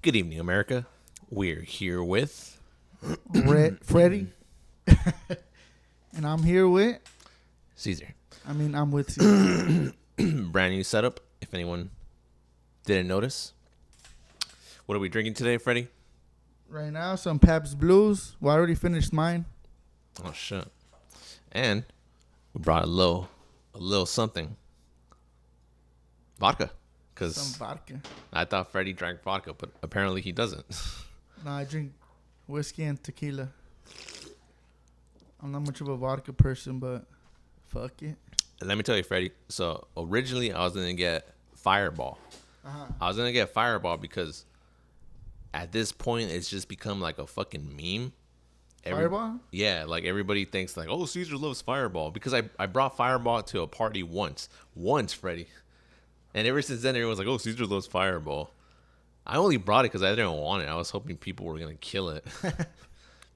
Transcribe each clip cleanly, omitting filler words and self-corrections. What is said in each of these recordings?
Good evening, America. We're here with Fredy. And I'm here with, Caesar. I'm with Caesar. Brand new setup, if anyone didn't notice. What are we drinking today, Fredy? Right now, some Pabst Blues. Well, I already finished mine. Oh, shit. And we brought a little something. Vodka. Some Because vodka. I thought Fredy drank vodka, but apparently he doesn't. No, I drink whiskey and tequila. I'm not much of a vodka person, but fuck it. Let me tell you, Fredy. So originally I was going to get Fireball. I was going to get Fireball because at this point it's just become like a fucking meme. Fireball? Yeah, like everybody thinks like, oh, Caesar loves Fireball. Because I brought Fireball to a party once, Fredy. And ever since then, everyone's like, oh, Caesar loves Fireball. I only brought it because I didn't want it. I was hoping people were going to kill it.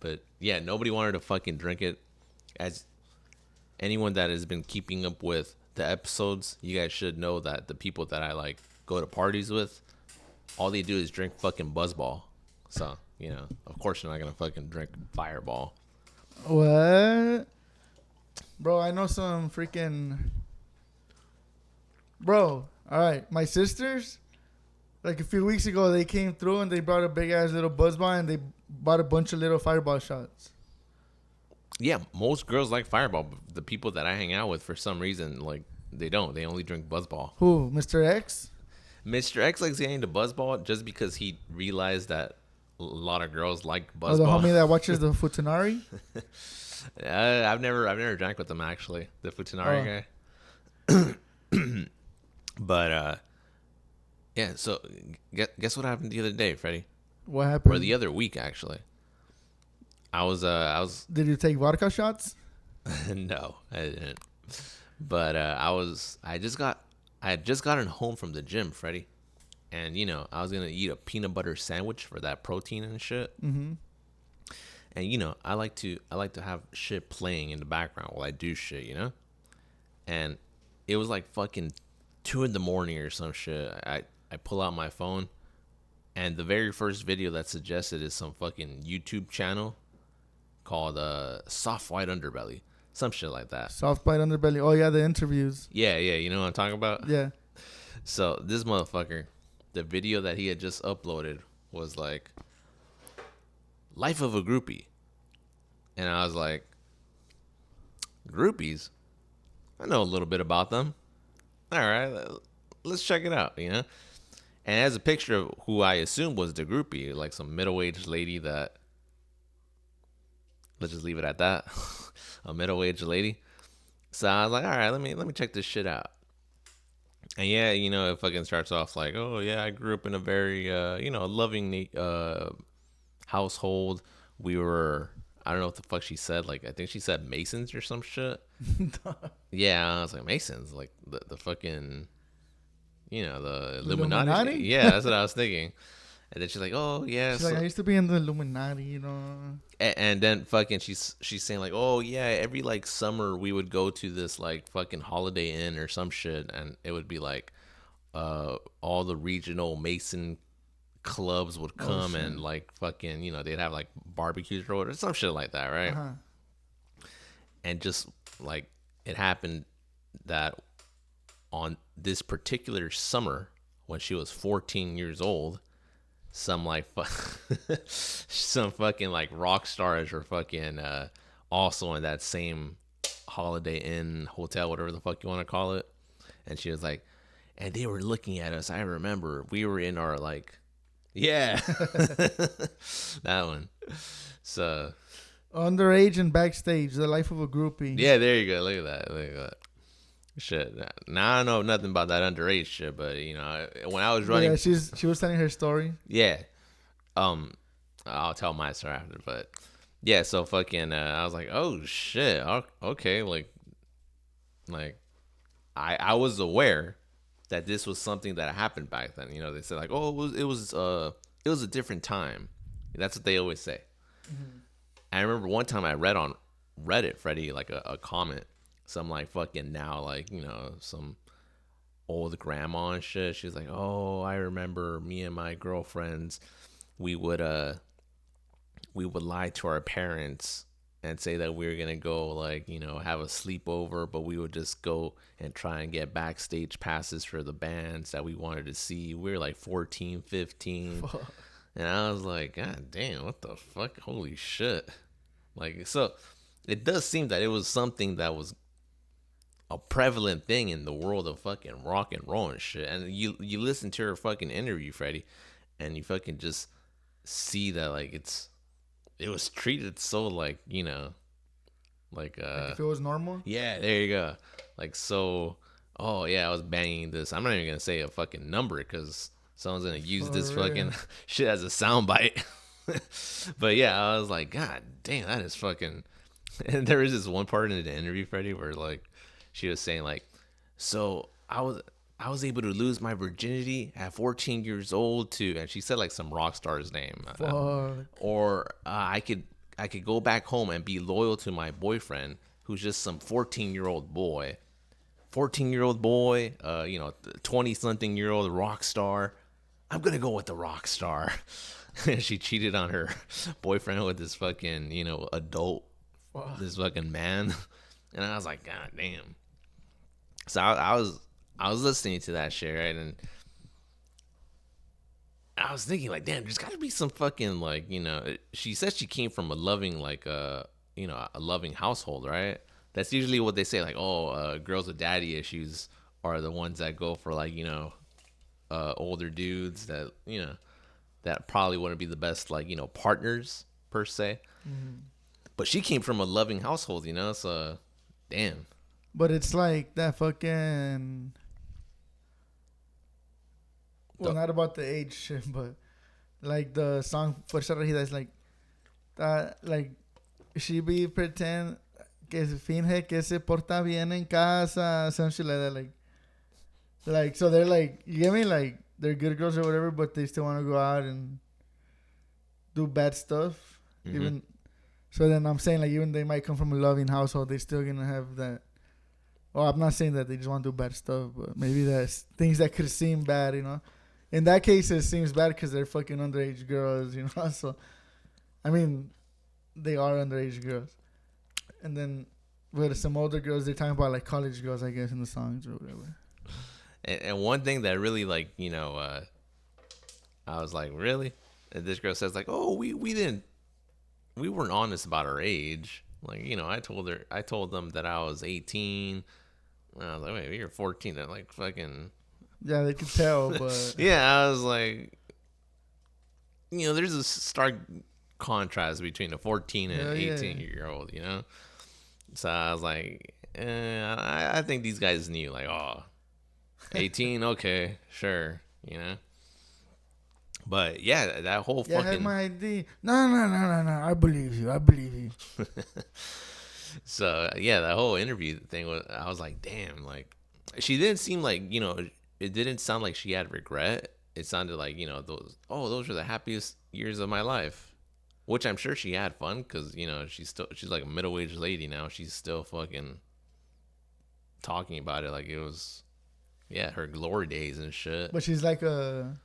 But yeah, nobody wanted to fucking drink it. As anyone that has been keeping up with the episodes, you guys should know that the people that I like go to parties with, all they do is drink fucking Buzzball. So, you know, of course you're not going to fucking drink Fireball. What? Bro, I know some freaking... Bro, all right. My sisters, like a few weeks ago, they came through and they brought a big-ass little Buzzball and they bought a bunch of little Fireball shots. Yeah, most girls like Fireball, but the people that I hang out with, for some reason, like, they don't. They only drink Buzzball. Who? Mr. X? Mr. X likes getting into Buzzball just because he realized that a lot of girls like Buzzball. Oh, the homie that watches the Futanari? I've never drank with them, actually, the Futanari guy. But yeah. So guess what happened the other day, Fredy? What happened? Or the other week, actually. I was. Did you take vodka shots? No, I didn't. But I had just gotten home from the gym, Fredy, and you know I was gonna eat a peanut butter sandwich for that protein and shit. Mm-hmm. And you know I like to have shit playing in the background while I do shit, you know. And it was like fucking 2 a.m. or some shit. I pull out my phone, and the very first video that's suggested is some fucking YouTube channel called Soft White Underbelly, some shit like that. Soft bite underbelly. Oh yeah, the interviews. Yeah, you know what I'm talking about? Yeah. So this motherfucker, the video that he had just uploaded was like, life of a groupie. And I was like, groupies? I know a little bit about them. All right, let's check it out, you know? And it has a picture of who I assumed was the groupie, like some middle-aged lady that, let's just leave it at that. A middle-aged lady. So I was like, all right, let me check this shit out. And yeah, you know, it fucking starts off like, oh yeah, I grew up in a very, loving household. We were, I don't know what the fuck she said. Like, I think she said Masons or some shit. Yeah, I was like, Masons? Like, the fucking, you know, the Illuminati? Yeah, that's what I was thinking. And then she's like, oh, yeah. She's like, I used to be in the Illuminati, you know. And then fucking she's saying like, oh, yeah, every like summer we would go to this like fucking Holiday Inn or some shit. And it would be like all the regional Mason clubs would come and like fucking, you know, they'd have like barbecues or some shit like that, right? Uh-huh. And just like it happened that on this particular summer when she was 14 years old, some like some fucking like rock stars were fucking also in that same Holiday Inn hotel, whatever the fuck you want to call it. And she was like, and they were looking at us. I remember we were in our like, yeah, that one. So Underage and backstage, the life of a groupie. yeah, there you go. Look at that. Shit. Now I don't know nothing about that underage shit, but you know, when I was running, Yeah, she was telling her story. yeah, I'll tell my story after, but yeah, so fucking, I was like, oh shit, okay, like I was aware that this was something that happened back then. You know, they said like, oh, it was a different time. That's what they always say. Mm-hmm. I remember one time I read on Reddit, Fredy, like a comment. Some like fucking now, like, you know, some old grandma and shit. She was like, "Oh, I remember me and my girlfriends, we would lie to our parents and say that we were gonna go like, have a sleepover, but we would just go and try and get backstage passes for the bands that we wanted to see. We were like 14, 15." Fuck. And I was like, God damn, what the fuck? Holy shit. Like, so it does seem that it was something that was a prevalent thing in the world of fucking rock and roll and shit. And you listen to her fucking interview, Freddie, and you fucking just see that like it was treated so like, like Like if it was normal. yeah, there you go. Like, so, oh yeah, I was banging this. I'm not even gonna say a fucking number because someone's gonna use For this real. fucking shit as a soundbite. But yeah, I was like, God damn, that is fucking. And there was this one part in the interview, Freddie, where like she was saying like, so I was able to lose my virginity at 14 years old too, and she said like some rock star's name, Fuck. or I could go back home and be loyal to my boyfriend, who's just some 14-year-old boy. 14-year-old boy, 20-something-year-old rock star. I'm gonna go with the rock star. And she cheated on her boyfriend with this fucking, adult, Fuck. this fucking man. And I was like, God damn. So I was listening to that shit, right? And I was thinking, like, damn, there's got to be some fucking, like, she said she came from a loving, like, a loving household, right? That's usually what they say, like, oh, girls with daddy issues are the ones that go for, like, older dudes that, that probably wouldn't be the best, like, partners, per se. Mm-hmm. But she came from a loving household, so, damn. But it's like that fucking. Well, not about the age shit, but like the song Fuerza Regida is like that. Like she be pretend que se finge que se porta bien en casa, some shit like that. Like so they're like, you get me? Like they're good girls or whatever, but they still want to go out and do bad stuff. Mhm. Even so, then I'm saying like even they might come from a loving household, they still gonna have that. Well, I'm not saying that they just want to do bad stuff, but maybe that's things that could seem bad, In that case, it seems bad because they're fucking underage girls, So, I mean, they are underage girls. And then with some older girls, they're talking about like college girls, I guess, in the songs or whatever. And one thing that really, like, I was like, really? And this girl says, like, oh, we weren't honest about our age. Like, I told them that I was 18. And I was like, wait, you're 14. They're like, fucking. Yeah, they could tell, but Yeah, I was like, there's a stark contrast between a 14 and Hell an yeah. 18-year-old, So I was like, I think these guys knew, like, oh, 18, okay, sure, But yeah, that whole yeah, I fucking. have my ID. No. I believe you. So yeah, that whole interview thing I was like, damn, like, she didn't seem like, it didn't sound like she had regret. It sounded like, those are the happiest years of my life, which I'm sure she had fun because, she's like a middle-aged lady now. She's still fucking talking about it like it was, yeah, her glory days and shit. But she's like well,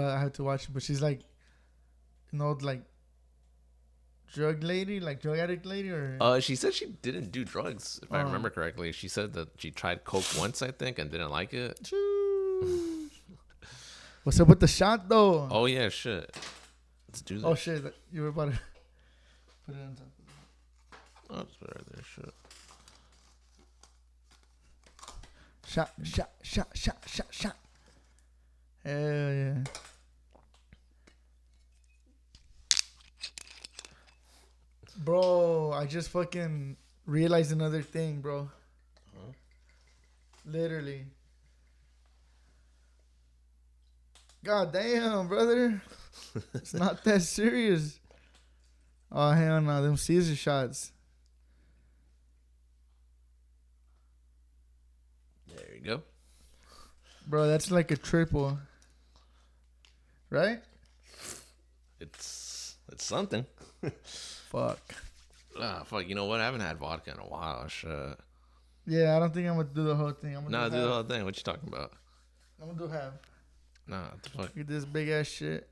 I have to watch it, but she's like an old, like, drug addict lady, or? She said she didn't do drugs, if I remember correctly. She said that she tried coke once, I think, and didn't like it. What's up with the shot, though? Oh yeah, shit. Let's do that. Oh, shit. You were about to put it on top. Oh, it's right there, shit. Shot. Hell yeah. Bro, I just fucking realized another thing, bro. Huh? Literally. God damn, brother. It's not that serious. Oh, hell no. Them Caesar shots. There you go. Bro, that's like a triple. Right? It's something. Fuck. Fuck. You know what? I haven't had vodka in a while. Shit. Yeah, I don't think I'm gonna do the whole thing. I'm No, gonna do do the half. whole thing. What you talking about? I'm gonna do half. Nah, what the fuck. Look at this big ass shit.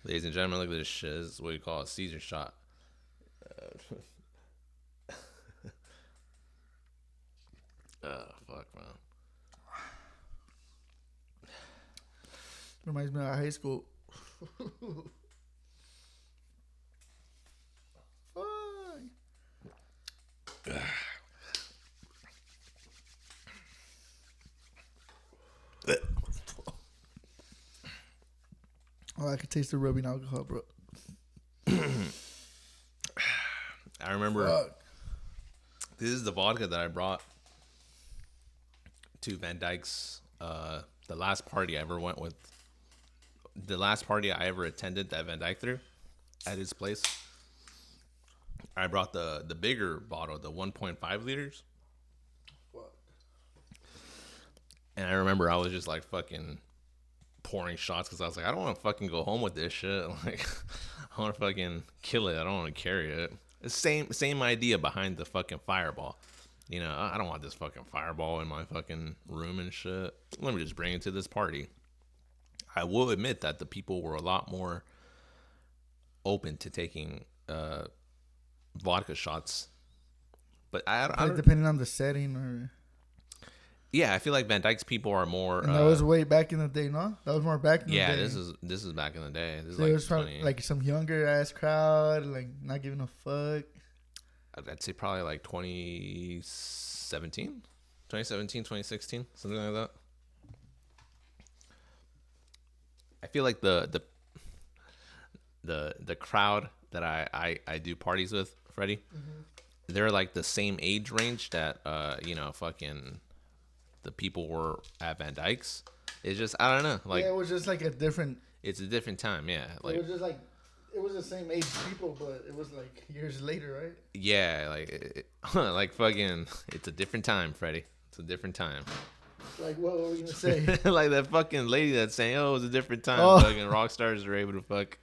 Ladies and gentlemen, look at this shit. This is what you call a Caesar shot. Fuck, man. Reminds me of high school. Oh, I could taste the rubbing alcohol, bro. I remember Fuck. this is the vodka that I brought to Van Dyke's. The last party I ever went with. The last party I ever attended that Van Dyke threw at his place. I brought the bigger bottle, the 1.5 liters. Fuck. And I remember I was just like fucking pouring shots because I was like, I don't want to fucking go home with this shit. Like, I want to fucking kill it. I don't want to carry it. It's same idea behind the fucking fireball. You know, I don't want this fucking fireball in my fucking room and shit. Let me just bring it to this party. I will admit that the people were a lot more open to taking vodka shots. But I don't, depending on the setting or. yeah, I feel like Van Dyke's people are more. And that was way back in the day, no? That was more back in the day. Yeah, this is back in the day. This is So it like was from, 20, like some younger ass crowd, like not giving a fuck. I'd say probably like 2017, 2016, something like that. I feel like the crowd that I do parties with, Fredy, they're like the same age range that fucking the people were at Van Dyke's. It's just, I don't know, like, yeah, it was just like a different. it's a different time, yeah. Like, It was just like it was the same age people, but it was like years later, right? yeah, like like fucking, it's a different time, Fredy. It's a different time. Like, what were we gonna say? Like that fucking lady that's saying, "Oh, it was a different time." Oh. Fucking rock stars are able to fuck.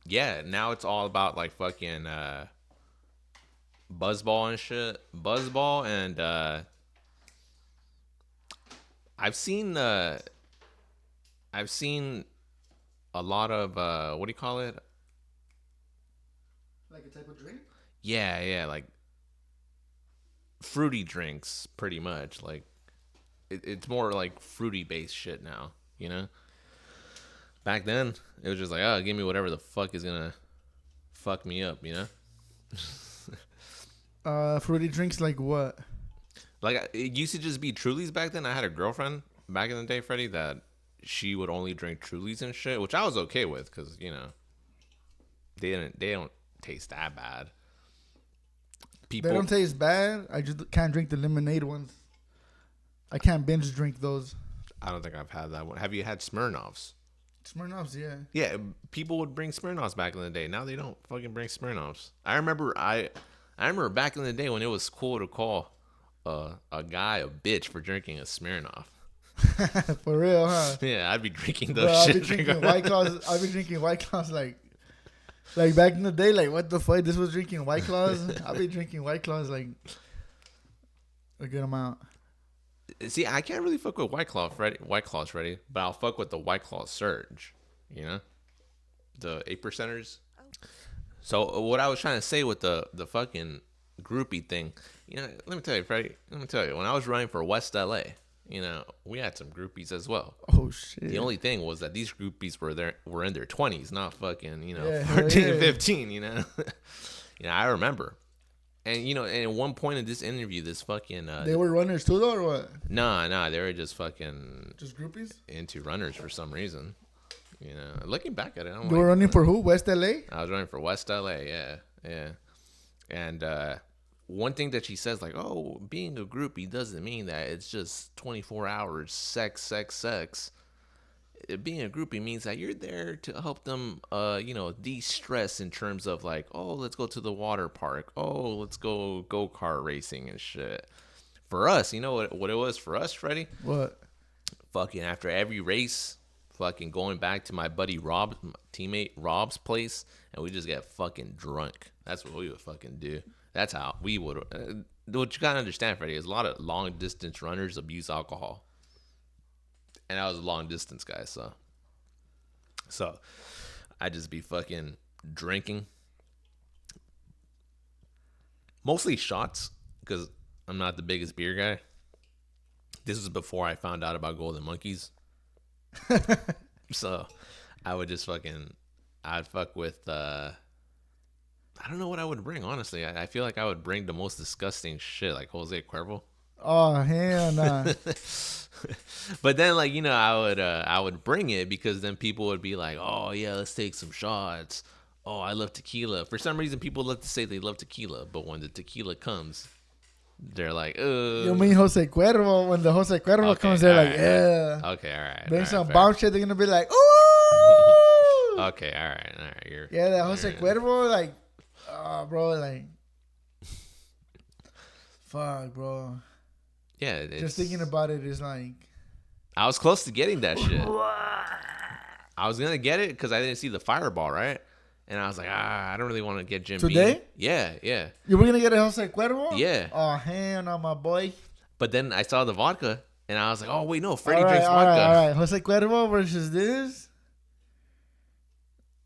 Yeah, now it's all about like fucking buzzball and shit. Buzzball and I've seen a lot of what do you call it? Like a type of drink? Yeah, like fruity drinks, pretty much. Like it's more like fruity based shit now, you know. Back then, it was just like, oh, give me whatever the fuck is gonna fuck me up, you know. Fruity drinks like what? Like it used to just be Trulies back then. I had a girlfriend back in the day, Fredy, that she would only drink Trulies and shit, which I was okay with because you know they don't taste that bad. People, They don't taste bad. I just can't drink the lemonade ones. I can't binge drink those. I don't think I've had that one. Have you had Smirnoffs? Smirnoffs, yeah. Yeah, people would bring Smirnoffs back in the day. Now they don't fucking bring Smirnoffs. I remember back in the day when it was cool to call a guy a bitch for drinking a Smirnoff. For real, huh? Yeah, I'd be drinking Bro, those I'll shit. be drinking White Claws. I'll be drinking White Claws like back in the day. Like, what the fuck? This was drinking White Claws. I'll be drinking White Claws like a good amount. See, I can't really fuck with White Claws, Freddy, but I'll fuck with the White Claw Surge, you know? The 8%ers. So what I was trying to say with the fucking groupie thing, you know, let me tell you, Freddy, when I was running for West LA, you know, we had some groupies as well. Oh shit. The only thing was that these groupies were in their 20s, not fucking, you know, Yeah, 14 and yeah. 15, you know? You know, I remember. And, you know, and at one point in this interview, this fucking... They were runners too, though, or what? Nah, they were just fucking Just groupies? into runners for some reason. You know, looking back at it, I'm They were running for who? West LA? I was running for West LA, yeah. And one thing that she says, like, oh, being a groupie doesn't mean that it's just 24 hours sex. Being a groupie means that you're there to help them, you know, de-stress in terms of like, oh, let's go to the water park. Oh, let's go-kart racing and shit. For us, you know what it was for us, Fredy? What? Fucking after every race, fucking going back to my buddy Rob, my teammate Rob's place, and we just get fucking drunk. That's what we would fucking do. That's how we would. what you gotta understand, Freddie, is a lot of long distance runners abuse alcohol, and I was a long distance guy, so I just be fucking drinking, mostly shots, because I'm not the biggest beer guy. This was before I found out about golden monkeys, so I would just I'd fuck with. I don't know what I would bring, honestly. I feel like I would bring the most disgusting shit, like Jose Cuervo. Oh hell nah. But then, like, I would bring it because then people would be like, "Oh yeah, let's take some shots. Oh, I love tequila." For some reason, people love to say they love tequila, but when the tequila comes, they're like, You mean Jose Cuervo? When the Jose Cuervo Okay, comes, they're like, alright. yeah. Okay, all right. Bring all some right, bomb fair. shit. They're gonna be like, ooh. Okay, all right. Yeah, that Jose Cuervo, like, bro, like, fuck, bro. Yeah, it's, Just thinking about it is like, I was close to getting that shit. I was gonna get it because I didn't see the Fireball, right? And I was like, I don't really want to get Jim Today? Beam. Yeah. you were gonna get a Jose Cuervo? Yeah. Oh, hell no, my boy. But then I saw the vodka, and I was like, oh, wait, no, All Fredy right, drinks all vodka. right, all right. Jose Cuervo versus this.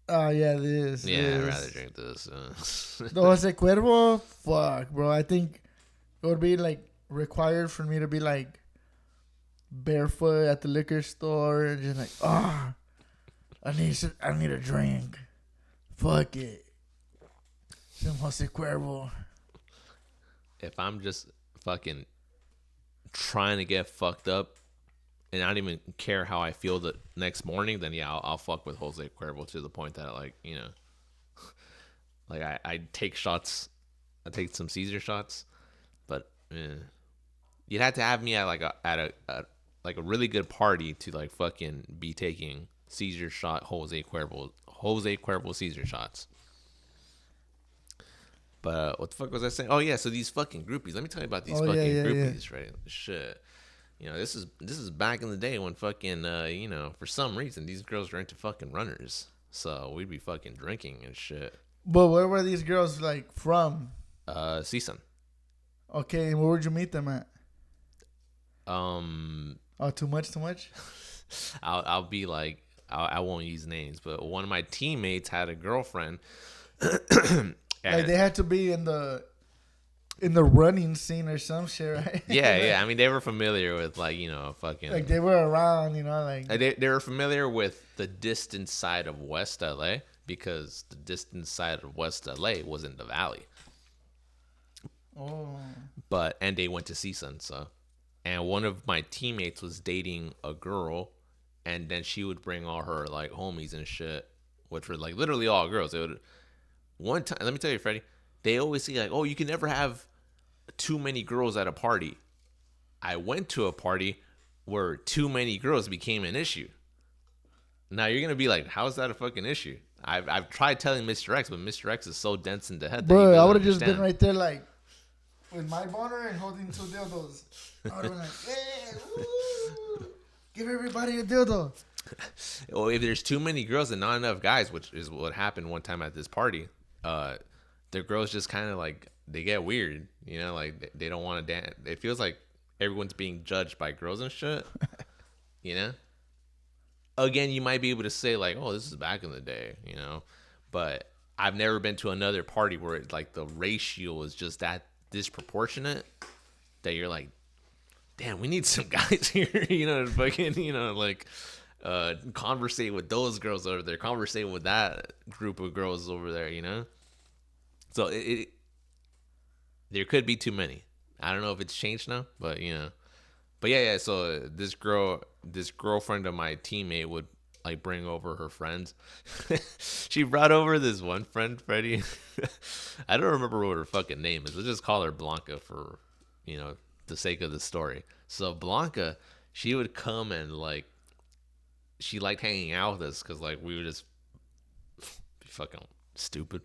Oh yeah, this. Yeah, I'd this. rather drink this. The Jose Cuervo, fuck, bro. I think it would be like required for me to be like barefoot at the liquor store and just like, I need a drink. Fuck it. Some Jose Cuervo. If I'm just fucking trying to get fucked up and I don't even care how I feel the next morning, then yeah, I'll fuck with Jose Cuervo to the point that, like, like I take shots. I take some Caesar shots, but you'd have to have me at a really good party to like fucking be taking Caesar shot Jose Cuervo Caesar shots. But what the fuck was I saying? Oh yeah, so these fucking groupies. Let me tell you about these groupies, right? Shit. This is back in the day when fucking for some reason these girls were into fucking runners. So we'd be fucking drinking and shit. But where were these girls like from? CSUN. Okay, and where would you meet them at? Oh, too much. I'll be like, I won't use names, but one of my teammates had a girlfriend. Like they had to be in the running scene or some shit, right? Yeah. I mean, they were familiar with fucking. Like they were around, like they were familiar with the distant side of West LA because the distant side of West LA was in the valley. Oh. And they went to CSUN, so. And one of my teammates was dating a girl, and then she would bring all her like homies and shit, which were like literally all girls. It would one time. Let me tell you, Freddie. They always say like, "Oh, you can never have too many girls at a party." I went to a party where too many girls became an issue. Now you're gonna be like, "How is that a fucking issue?" I've tried telling Mr. X, but Mr. X is so dense in the head. Bro, that I would have just been right there like with my boner and holding two dildos. I would have been like, "Hey, woo, give everybody a dildo." Well, if there's too many girls and not enough guys, which is what happened one time at this party, the girls just kind of like they get weird, like they don't want to dance. It feels like everyone's being judged by girls and shit, Again, you might be able to say like, "Oh, this is back in the day," but I've never been to another party where like the ratio is just that disproportionate that you're like, damn, we need some guys here, to fucking, like, conversate with those girls over there, conversate with that group of girls over there, So there could be too many. I don't know if it's changed now, but but yeah. So this girlfriend of my teammate would like bring over her friends. She brought over this one friend, Freddie. I don't remember what her fucking name is. Let's just call her Blanca for the sake of the story. So Blanca, she would come and like she liked hanging out with us because like we would just be fucking stupid.